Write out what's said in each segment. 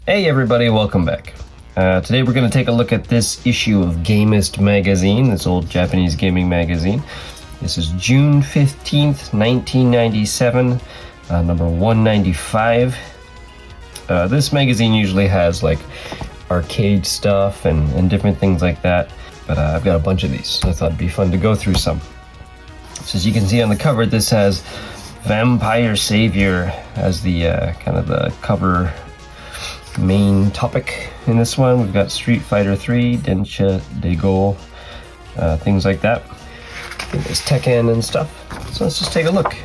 Hey everybody, welcome back. Today we're going to take a look at this issue of Gamest magazine, this old Japanese gaming magazine. This is June 15th, 1997, number 195. This magazine usually has like arcade stuff and different things like that, but I've got a bunch of these, so I thought it'd be fun to go through some. So as you can see on the cover, this has Vampire Savior as the kind of the cover main topic in this one. We've got Street Fighter 3, Densha Dego, things like that. There's Tekken and stuff. So let's just take a look.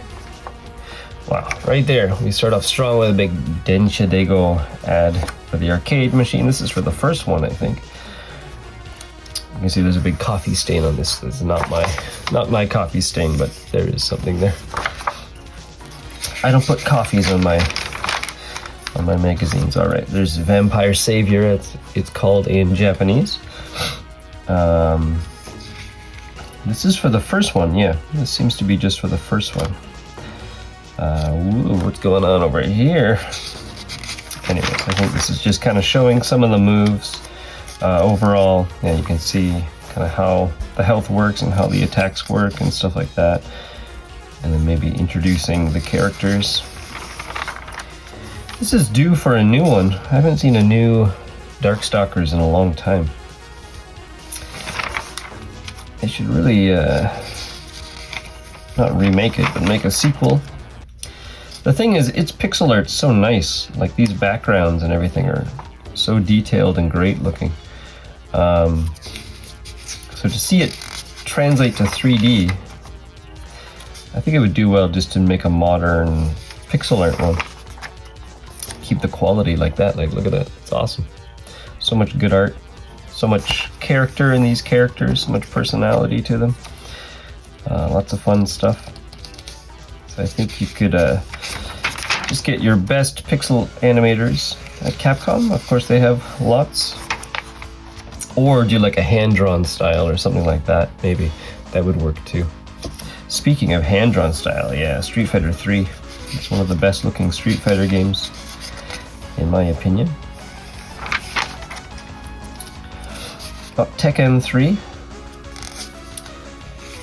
Wow, right there, we start off strong with a big Densha Dego ad for the arcade machine. This is for the first one, I think. You can see there's a big coffee stain on this. This is not my coffee stain, but there is something there. I don't put coffees on my magazines. All right, there's Vampire Savior, it's called in Japanese. This is for the first one, yeah. This seems to be just for the first one. What's going on over here? Anyway, I think this is just kind of showing some of the moves. Overall, yeah, you can see kind of how the health works and how the attacks work and stuff like that. And then maybe introducing the characters. This is due for a new one. I haven't seen a new Darkstalkers in a long time. They should really, not remake it, but make a sequel. The thing is, its pixel art's so nice. Like, these backgrounds and everything are so detailed and great looking. So to see it translate to 3D, I think it would do well just to make a modern pixel art one. Keep the quality like that. Like, look at that. It's awesome. So much good art. So much character in these characters. So much personality to them. Lots of fun stuff. So I think you could just get your best pixel animators at Capcom. Of course, they have lots. Or do like a hand-drawn style or something like that. Maybe that would work too. Speaking of hand-drawn style, yeah, Street Fighter 3. It's one of the best looking Street Fighter games, in my opinion. Tekken 3.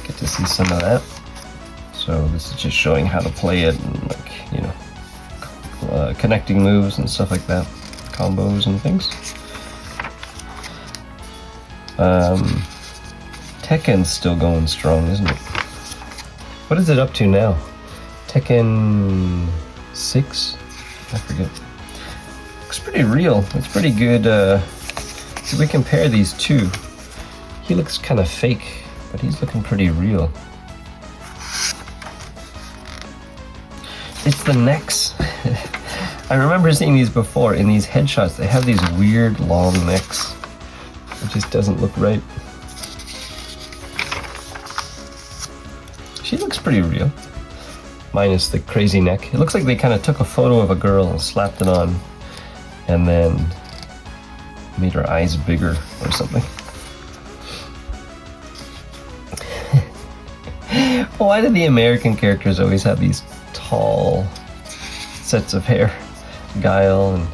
Get to see some of that. So this is just showing how to play it and, like, you know, connecting moves and stuff like that, combos and things. Tekken's still going strong, isn't it? What is it up to now? Tekken 6? I forget. Looks pretty real. It's pretty good. If we compare these two, he looks kind of fake, but he's looking pretty real. It's the necks. I remember seeing these before in these headshots. They have these weird long necks. It just doesn't look right. She looks pretty real, minus the crazy neck. It looks like they kind of took a photo of a girl and slapped it on, and then made her eyes bigger or something. Why do the American characters always have these tall sets of hair? Guile and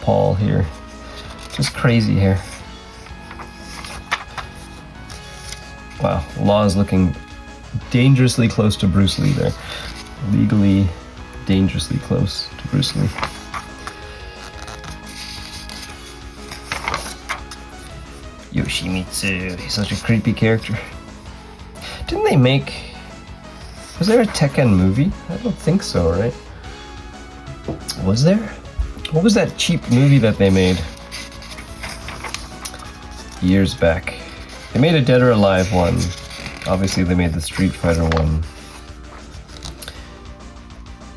Paul here. Just crazy hair. Wow, Law is looking dangerously close to Bruce Lee there. Legally dangerously close to Bruce Lee. Yoshimitsu, he's such a creepy character. Didn't they make... Was there a Tekken movie? I don't think so, right? Was there? What was that cheap movie that they made years back? They made a Dead or Alive one. Obviously they made the Street Fighter one.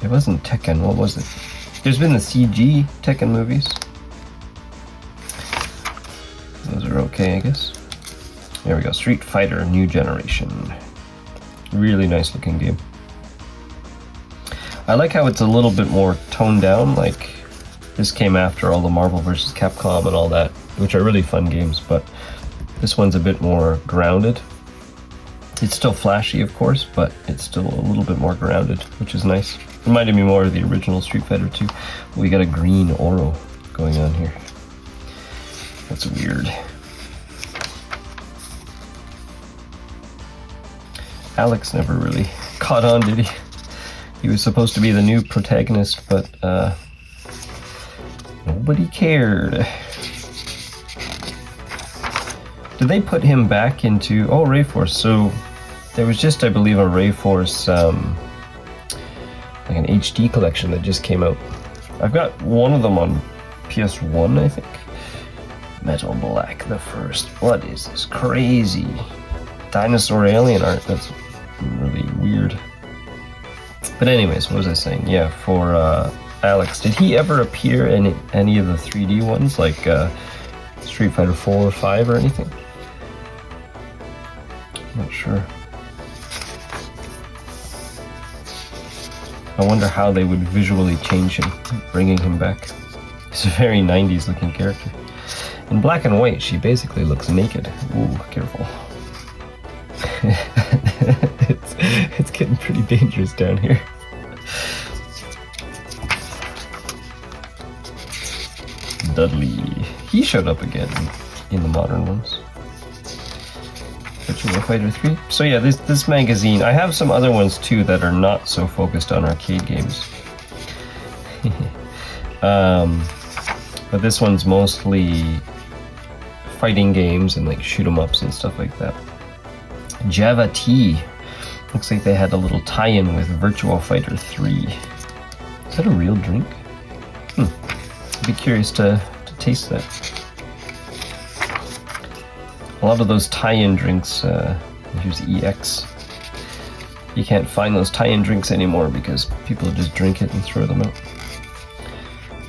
It wasn't Tekken, what was it? There's been the CG Tekken movies. Those are okay, I guess. There we go, Street Fighter New Generation. Really nice looking game. I like how it's a little bit more toned down, like this came after all the Marvel vs. Capcom and all that, which are really fun games, but this one's a bit more grounded. It's still flashy, of course, but it's still a little bit more grounded, which is nice. Reminded me more of the original Street Fighter 2. We got a green Oro. going on here. That's weird. Alex never really caught on, did he? He was supposed to be the new protagonist, but nobody cared. Did they put him back into... Oh, Rayforce. So there was just, I believe, a Rayforce, like an HD collection that just came out. I've got one of them on PS1, I think. Metal Black the First. What is this crazy dinosaur alien art? That's really weird. But anyways, what was I saying? Yeah, for Alex, did he ever appear in any of the 3D ones, like Street Fighter 4 or 5 or anything? I'm not sure. I wonder how they would visually change him, bringing him back. He's a very 90s looking character. In black and white, she basically looks naked. Ooh, careful. it's getting pretty dangerous down here. Dudley. He showed up again in the modern ones. Virtua Fighter 3. So yeah, this magazine, I have some other ones too that are not so focused on arcade games. But this one's mostly fighting games and like shoot 'em ups and stuff like that. Java Tea. Looks like they had a little tie-in with Virtua Fighter 3. Is that a real drink? I'd be curious to taste that. A lot of those tie-in drinks, here's EX. You can't find those tie-in drinks anymore because people just drink it and throw them out.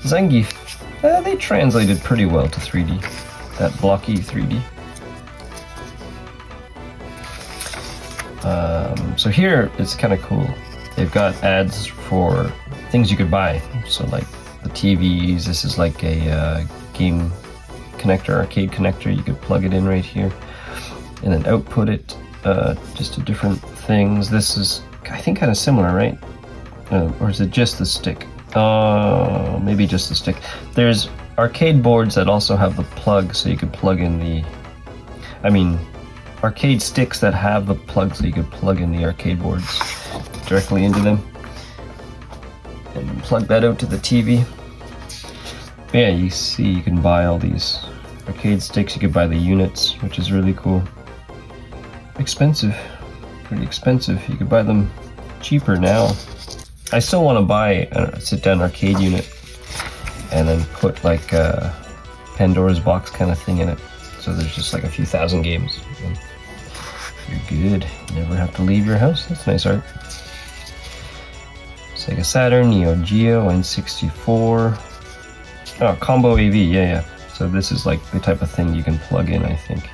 Zangief, they translated pretty well to 3D. That blocky 3D. So here it's kind of cool. They've got ads for things you could buy. So like the TVs, this is like a game connector, arcade connector. You could plug it in right here and then output it just to different things. This is, I think, kind of similar, right? Or is it just the stick? Maybe just the stick. There's arcade boards that also have the plug, so you could plug in the... arcade sticks that have the plug, so you could plug in the arcade boards directly into them and plug that out to the TV. But yeah, you see, you can buy all these arcade sticks. You could buy the units, which is really cool. Expensive, pretty expensive. You could buy them cheaper now. I still want to buy a sit-down arcade unit and then put like a Pandora's box kind of thing in it. So there's just like a few thousand games. And you're good. You never have to leave your house. That's nice art. Sega Saturn, Neo Geo, N64. Oh, Combo AV, yeah. So this is like the type of thing you can plug in, I think.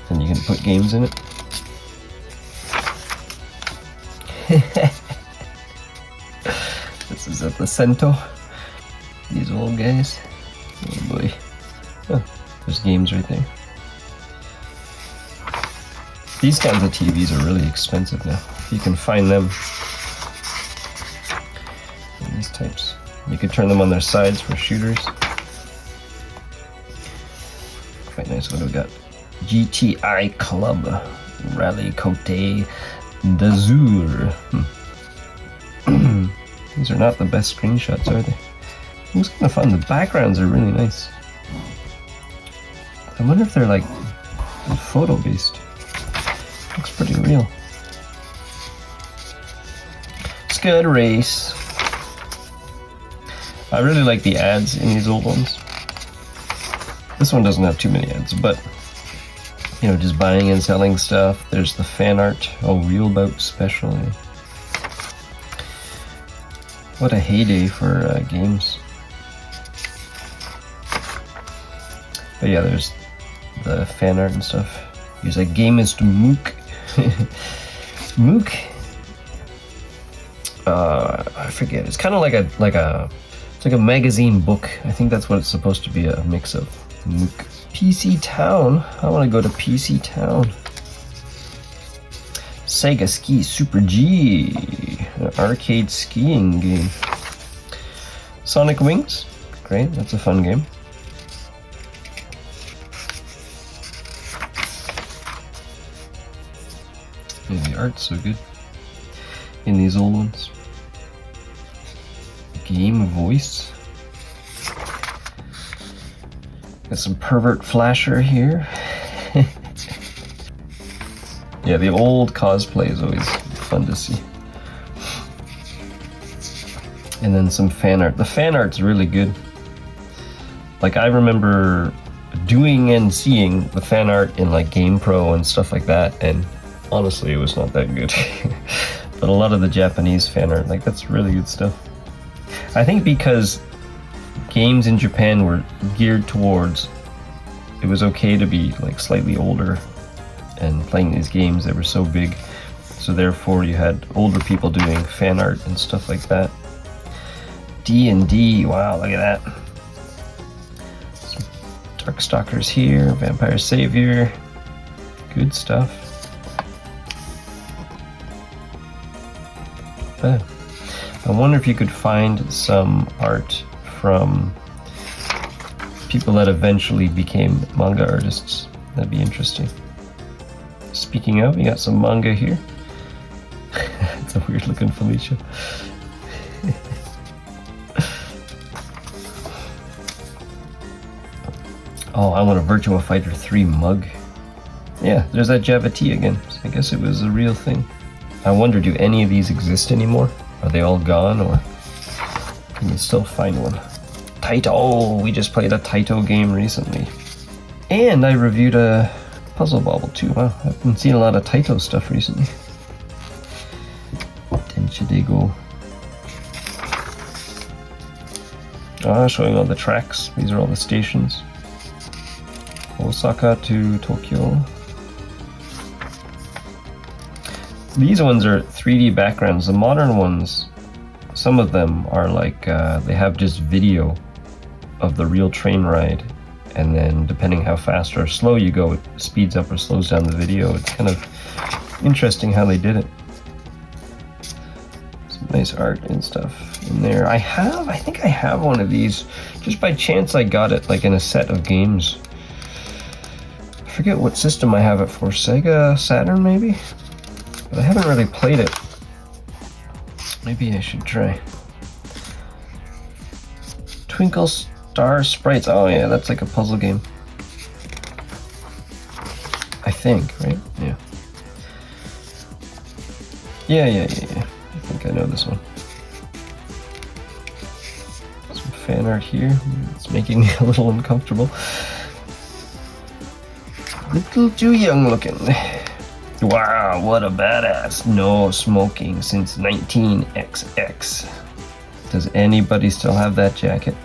And you can put games in it. This is at the Cento. These old guys. Oh boy. Oh, there's games right there. These kinds of TVs are really expensive now. You can find them. And these types. You could turn them on their sides for shooters. Quite nice. What do we got? GTI Club. Rally Côte d'Azur. These are not the best screenshots, are they? Looks kind of fun. The backgrounds are really nice. I wonder if they're like photo based. Looks pretty real. Scud Race. I really like the ads in these old ones. This one doesn't have too many ads, but you know, just buying and selling stuff. There's the fan art. Oh, Real Bout Special. What a heyday for games. But yeah, there's the fan art and stuff. Here's a Gamest Mook. Mook. I forget. It's kind of like it's like a magazine book. I think that's what it's supposed to be, a mix of. Mook. PC Town. I want to go to PC Town. Sega Ski Super G. An arcade skiing game. Sonic Wings. right? That's a fun game. Yeah, the art's so good in these old ones. Game voice. Got some pervert flasher here. Yeah, the old cosplay is always fun to see. And then some fan art. The fan art's really good. Like, I remember doing and seeing the fan art in like GamePro and stuff like that, and honestly it was not that good. But a lot of the Japanese fan art, like, that's really good stuff. I think because games in Japan were geared towards, it was okay to be like slightly older and playing these games that were so big, so therefore you had older people doing fan art and stuff like that. D&D, wow, look at that. Some Darkstalkers here, Vampire Savior, good stuff. But I wonder if you could find some art from people that eventually became manga artists. That'd be interesting. Speaking of, you got some manga here. It's a weird looking Felicia. Oh, I want a Virtua Fighter 3 mug. Yeah, there's that Java T again. So I guess it was a real thing. I wonder, do any of these exist anymore? Are they all gone, or can you still find one? Taito! We just played a Taito game recently. And I reviewed a Puzzle Bobble too. Wow, I've been seeing a lot of Taito stuff recently. Denshidego. Showing all the tracks. These are all the stations. Osaka to Tokyo. These ones are 3D backgrounds. The modern ones, some of them are like, they have just video of the real train ride, and then depending how fast or slow you go, it speeds up or slows down the video. It's kind of interesting how they did it. Some nice art and stuff in there. I think I have one of these. Just by chance I got it like in a set of games. I forget what system I have it for. Sega Saturn maybe? But I haven't really played it. Maybe I should try. Twinkle Star Sprites. Oh yeah, that's like a puzzle game. I think, right? Yeah. Yeah. I think I know this one. Some fan art here. It's making me a little uncomfortable. Little too young looking. Wow, what a badass. No smoking since 19XX. Does anybody still have that jacket?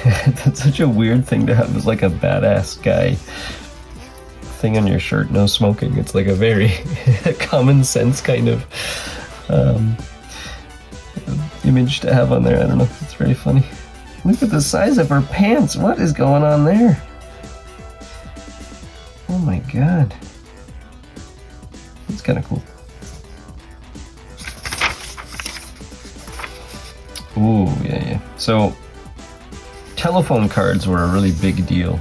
That's such a weird thing to have, as like a badass guy thing on your shirt, no smoking. It's like a very common sense kind of image to have on there. I don't know, it's very funny. Look at the size of her pants. What is going on there? Oh my god. It's kind of cool. Ooh, yeah. So, telephone cards were a really big deal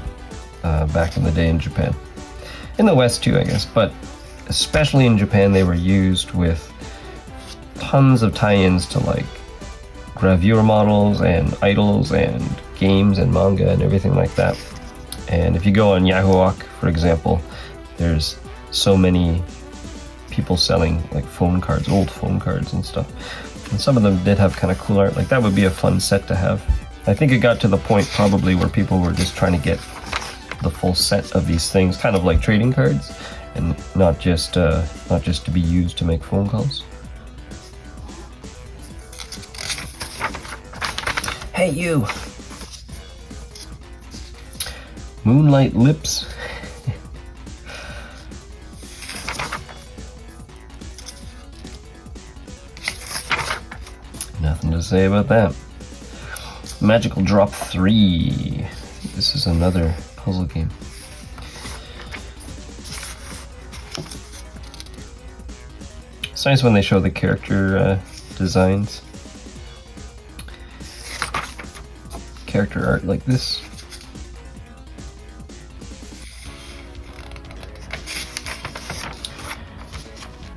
back in the day in Japan. In the West too, I guess, but especially in Japan, they were used with tons of tie-ins to like gravure models and idols and games and manga and everything like that. And if you go on Yahoo! For example, there's so many people selling like phone cards, old phone cards and stuff. And some of them did have kind of cool art. Like that would be a fun set to have. I think it got to the point probably where people were just trying to get the full set of these things, kind of like trading cards, and not just to be used to make phone calls. Hey you! Moonlight Lips. Nothing to say about that. Magical Drop 3. This is another puzzle game. It's nice when they show the character designs. character art like this.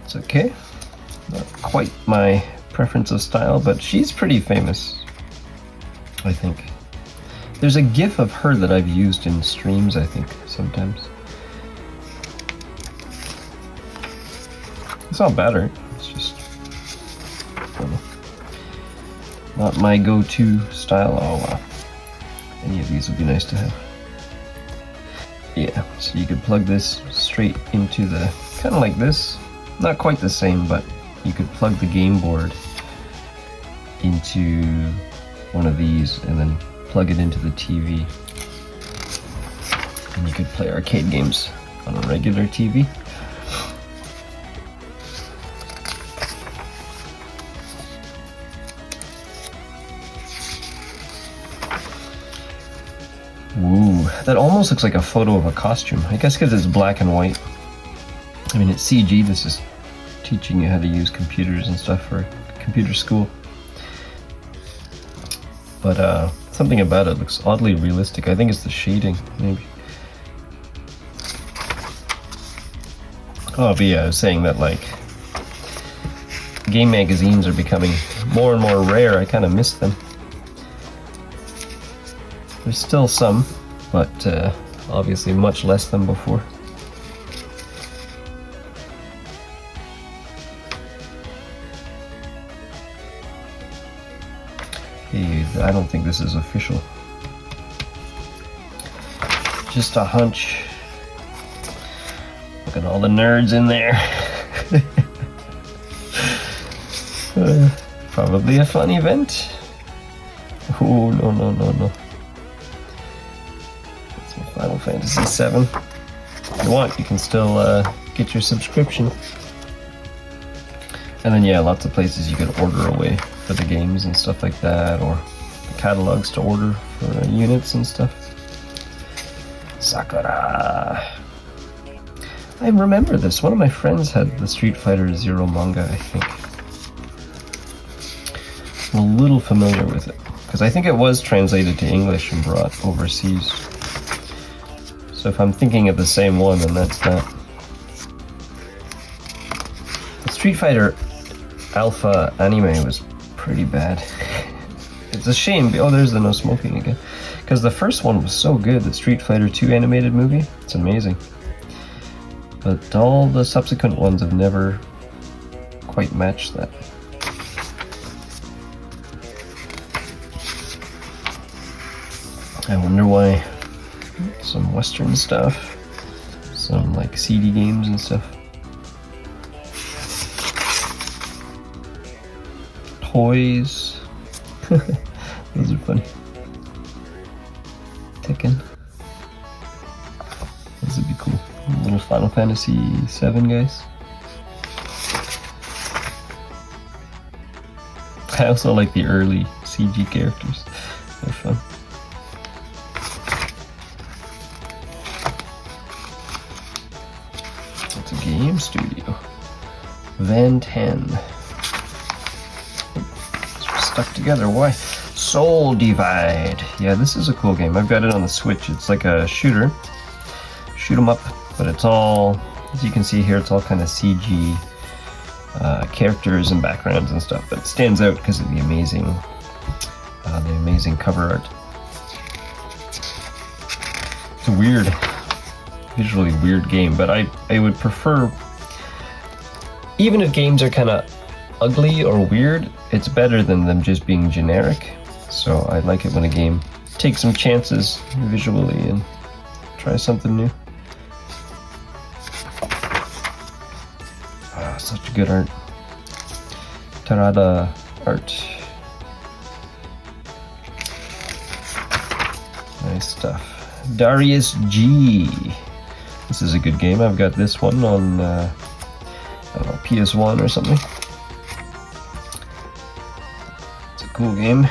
It's okay. Not quite my preference of style, but she's pretty famous, I think. There's a GIF of her that I've used in streams, I think, sometimes. It's not bad art, it's just, I don't know, not my go-to style. Oh wow, any of these would be nice to have. Yeah, so you could plug this straight into the, kind of like this, not quite the same, but you could plug the game board into one of these and then plug it into the TV, and you could play arcade games on a regular TV. Ooh, that almost looks like a photo of a costume. I guess because it's black and white. I mean, it's CG. This is teaching you how to use computers and stuff for computer school. But something about it looks oddly realistic. I think it's the shading, maybe. Oh, but yeah, I was saying that, like, game magazines are becoming more and more rare. I kind of miss them. There's still some, but obviously much less than before. Hey, I don't think this is official. Just a hunch. Look at all the nerds in there. Probably a fun event. Oh, no, no, no, no. That's my Final Fantasy VII. If you want, you can still get your subscription. And then, yeah, lots of places you can order away for the games and stuff like that, or catalogs to order for units and stuff. Sakura. I remember this. One of my friends had the Street Fighter Zero manga, I think. I'm a little familiar with it, because I think it was translated to English and brought overseas. So if I'm thinking of the same one, then that's that. The Street Fighter Alpha anime was pretty bad. It's a shame. Oh, there's the no smoking again. Because the first one was so good, the Street Fighter 2 animated movie. It's amazing. But all the subsequent ones have never quite matched that. I wonder why. Some Western stuff. Some like CD games and stuff. Toys. Those are funny. Tekken. Those would be cool. Little Final Fantasy VII guys. I also like the early CG characters. They're fun. It's a game studio. Van 10. Stuck together. Why? Soul Divide. Yeah, this is a cool game. I've got it on the Switch. It's like a shooter. Shoot 'em up, but it's all, as you can see here, it's all kind of CG characters and backgrounds and stuff. But it stands out because of the amazing cover art. It's a weird, visually weird game, but I would prefer, even if games are kind of ugly or weird, it's better than them just being generic. So I like it when a game takes some chances visually and tries something new. Ah, such good art. Tarada art. Nice stuff. Darius G. This is a good game. I've got this one on I don't know, PS1 or something. It's a cool game.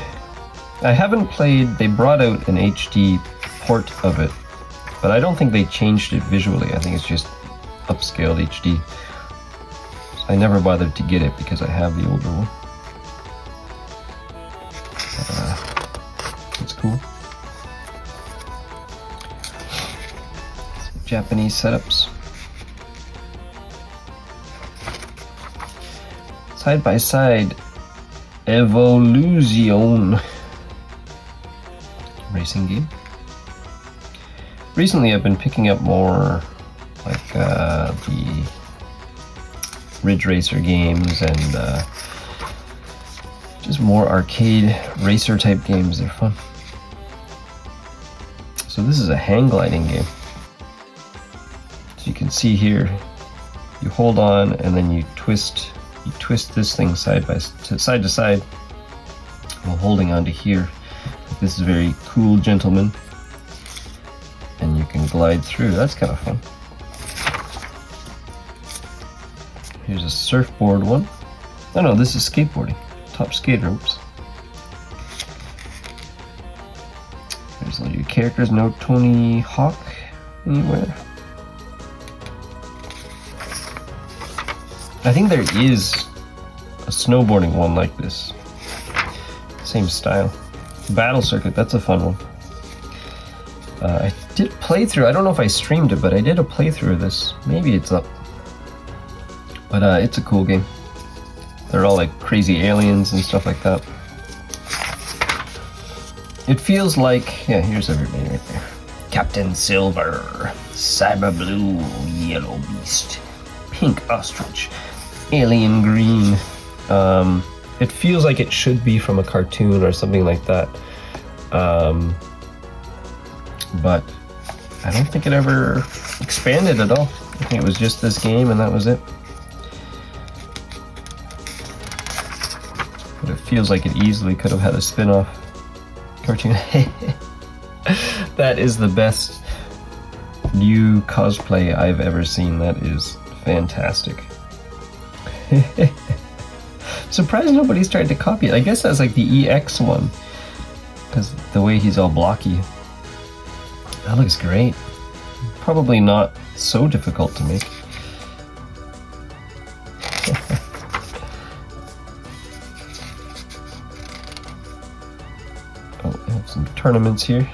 I haven't played, they brought out an HD port of it, but I don't think they changed it visually. I think it's just upscaled HD. So I never bothered to get it because I have the older one. It's cool. Japanese setups. Side by side, Evolution racing game. Recently I've been picking up more like the Ridge Racer games and just more arcade racer type games. They're fun. So this is a hang gliding game. So you can see here, you hold on and then you twist this thing side to side while holding onto here. This is very cool, gentlemen. And you can glide through. That's kind of fun. Here's a surfboard one. Oh no, this is skateboarding. Top skate ropes. There's all your characters. No Tony Hawk anywhere. I think there is a snowboarding one like this. Same style. Battle Circuit, that's a fun one. I did play through, I don't know if I streamed it, but I did a playthrough of this. Maybe it's up. But it's a cool game. They're all like crazy aliens and stuff like that. It feels like, yeah, here's everybody right there. Captain Silver, Cyber Blue, Yellow Beast, Pink Ostrich, Alien Green. It feels like it should be from a cartoon or something like that. But I don't think it ever expanded at all. I think it was just this game and that was it. But it feels like it easily could have had a spin-off cartoon. That is the best new cosplay I've ever seen. That is fantastic. Surprised nobody's tried to copy it. I guess that's like the EX one, because the way he's all blocky. That looks great. Probably not so difficult to make. Oh, I have some tournaments here.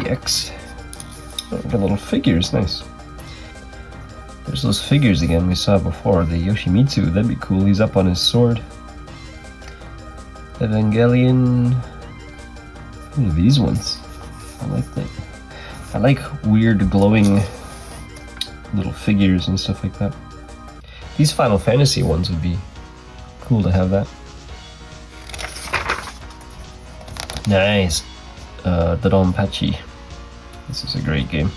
EX. Oh, got little figures, nice. There's those figures again we saw before. The Yoshimitsu, that'd be cool. He's up on his sword. Evangelion. Ooh, these ones. I like that. I like weird glowing little figures and stuff like that. These Final Fantasy ones would be cool to have that. Nice. Dodonpachi. This is a great game.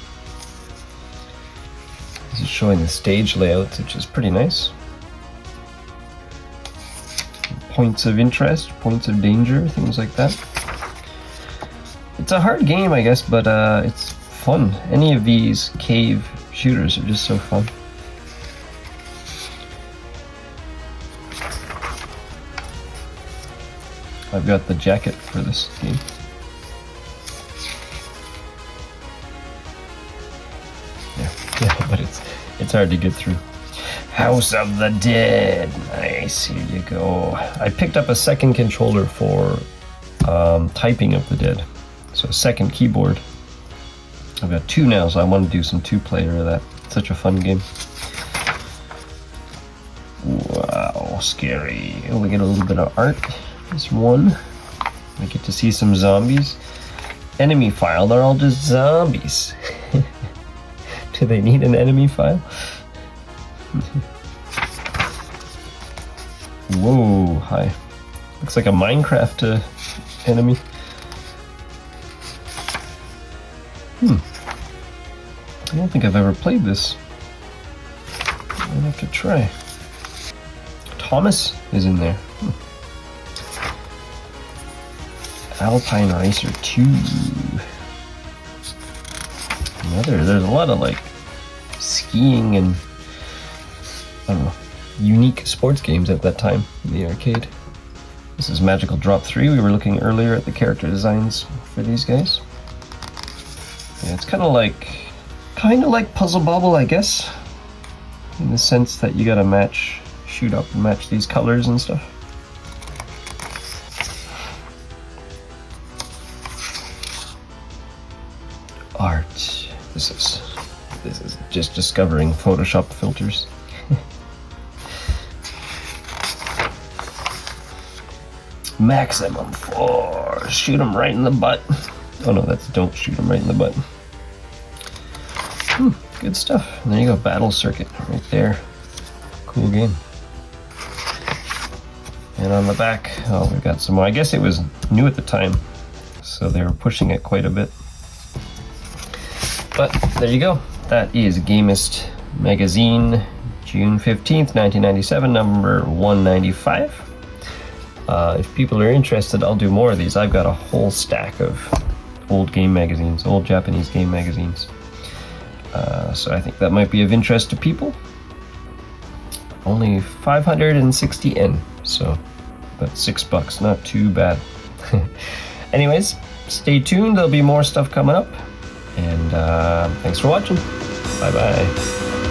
This is showing the stage layout, which is pretty nice. Points of interest, points of danger, things like that. It's a hard game, I guess, but it's fun. Any of these cave shooters are just so fun. I've got the jacket for this game. Yeah, but it's hard to get through. House of the Dead. Nice, here you go. I picked up a second controller for typing of the Dead. So a second keyboard. I've got two now, so I want to do some two-player of that. It's such a fun game. Wow, scary. Oh, we get a little bit of art. There's one. We get to see some zombies. Enemy file, they're all just zombies. Do they need an enemy file? Whoa, hi. Looks like a Minecraft enemy. I don't think I've ever played this. I'll have to try. Thomas is in there. Alpine Racer 2. There's a lot of like skiing and I don't know, unique sports games at that time in the arcade. This is Magical Drop 3. We were looking earlier at the character designs for these guys. Yeah, it's kind of like Puzzle Bobble, I guess, in the sense that you gotta shoot up and match these colors and stuff. This is just discovering Photoshop filters. Maximum 4. Shoot him right in the butt. Oh no, that's don't shoot him right in the butt. Good stuff. And there you go, Battle Circuit right there. Cool game. And on the back, oh, we've got some more. I guess it was new at the time, so they were pushing it quite a bit. But there you go. That is Gamest Magazine, June 15th, 1997, number 195. If people are interested, I'll do more of these. I've got a whole stack of old game magazines, old Japanese game magazines. So I think that might be of interest to people. Only 560 yen, so about $6, not too bad. Anyways, stay tuned. There'll be more stuff coming up. And thanks for watching. Bye-bye.